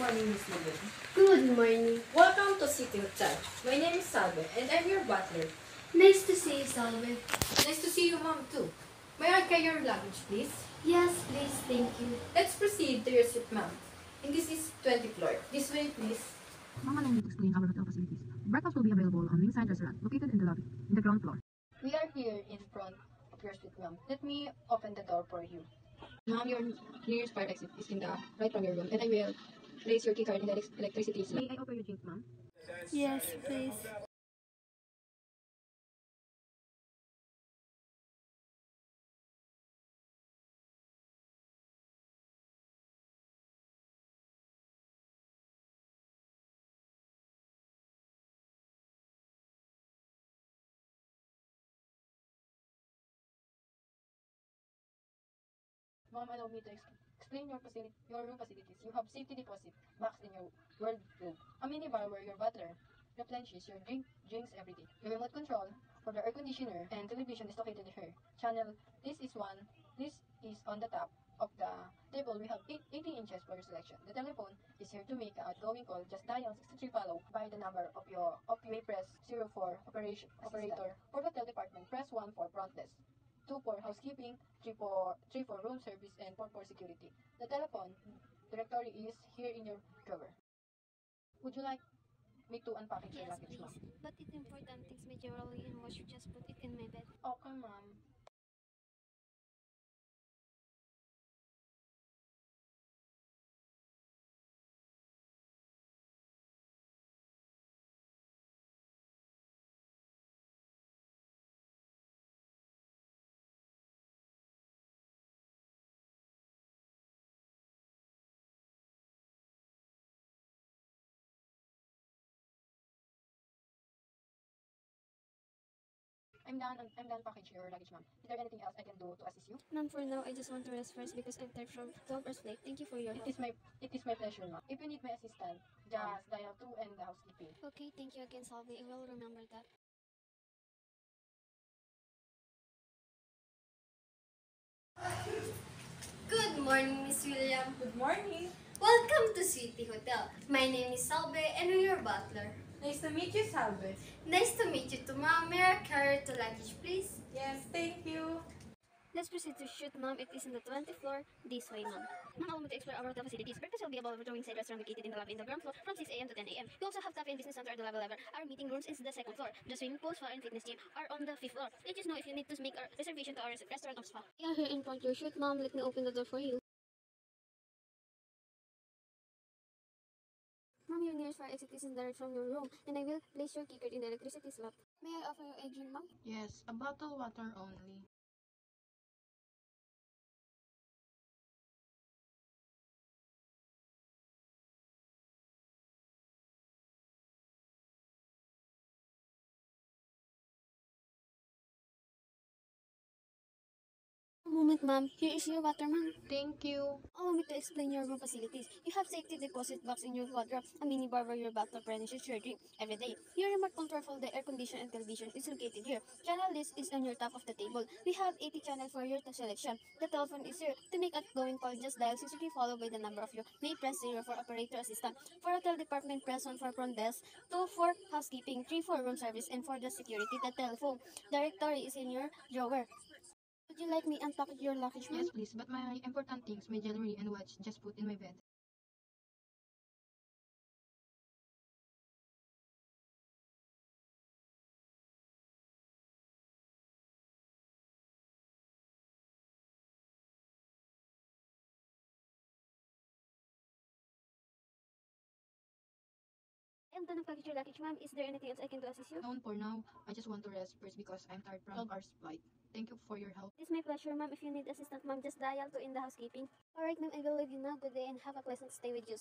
morning, Miss Lillian. Good morning. Welcome to City Hotel. My name is Salve, and I'm your butler. Nice to see you, Salve. Nice to see you, Ma'am, too. May I carry your luggage, please? Yes, please, thank you. Let's proceed to your suite, ma'am. And this is 20th floor. This way, please. Ma'am, allow me to explain our hotel facilities. Breakfast will be available on Ringside Restaurant, located in the lobby, in the ground floor. We are here in front of your suite, ma'am. Let me open the door for you. Ma'am, your nearest fire exit is in the right from your room, and I will place your key card in the electricity slot. May I offer you drinks, ma'am? Yes, please. Ma'am, allow me to explain your room facilities. You have safety deposit box in your world room, a mini bar where your butler replenishes your drinks every day. Your remote control for the air conditioner and television is located here. Channel this is one. This is on the top of the table. We have 80 inches for your selection. The telephone is here to make an outgoing call. Just dial 63 followed by the number of your press 04 operator. For hotel department, press 1 for front desk. 2 for housekeeping, 3 for room service, and 4 for security. The telephone directory is here in your drawer. Would you like me to unpackage your Yes, luggage, ma'am? please. But it's important things majorly and wash just put it in my bed. Okay, ma'am. I'm done packaging your luggage, ma'am. Is there anything else I can do to assist you? None for now. I just want to rest first because I'm tired from 12 hours late. Thank you for your help. It is my pleasure, ma'am. If you need my assistant, just dial 2 and the housekeeping. Okay, thank you again, Salve. I will remember that. Good morning, Miss William. Good morning. Welcome to City Hotel. My name is Salve and I'm your butler. Nice to meet you, Salve. Nice to meet you too, ma'am. May I carry to luggage, please? Yes, thank you. Let's proceed to shoot, ma'am. It is in the 20th floor. This way, ma'am. Ma'am, allow me to explore our hotel facilities. Breakfast will be available during side restaurant located in the lobby in the ground floor from 6 a.m. to 10 a.m. We also have cafe and business center at the level 11. Our meeting rooms is the second floor. The swimming pools, spa, and fitness gym are on the 5th floor. Let us know if you need to make a reservation to our restaurant or spa. We are here in front of your shoot, ma'am. Let me open the door for you. Ma'am, your nearest fire exit is direct from your room, and I will place your key card in the electricity slot. May I offer you a drink, ma'am? Yes, a bottle water only. One moment, ma'am. Here is your water, ma'am. Thank you. Allow me to explain your room facilities. You have safety deposit box in your wardrobe, a mini bar where your butler replenishes your drink every day. Your remote control for the air conditioner and television is located here. Channel list is on your top of the table. We have 80 channels for your selection. The telephone is here. To make outgoing call, just dial 63 followed by the number of your may press 0 for operator assistant. For hotel department, press 1 for front desk, 2 for housekeeping, 3 for room service, and for the security, the telephone. Directory is in your drawer. Would you like me unpack your luggage, ma'am? Yes, please, but my important things, my jewelry and watch, just put in my bed. I'm done unpacking your luggage, ma'am. Is there anything else I can do to assist you? None for now. I just want to rest first because I'm tired from 12 hours flight. Thank you for your help. It's my pleasure, ma'am. If you need assistance, ma'am, just dial to in the housekeeping. Alright, ma'am, I will leave you now. Good day and have a pleasant stay with you.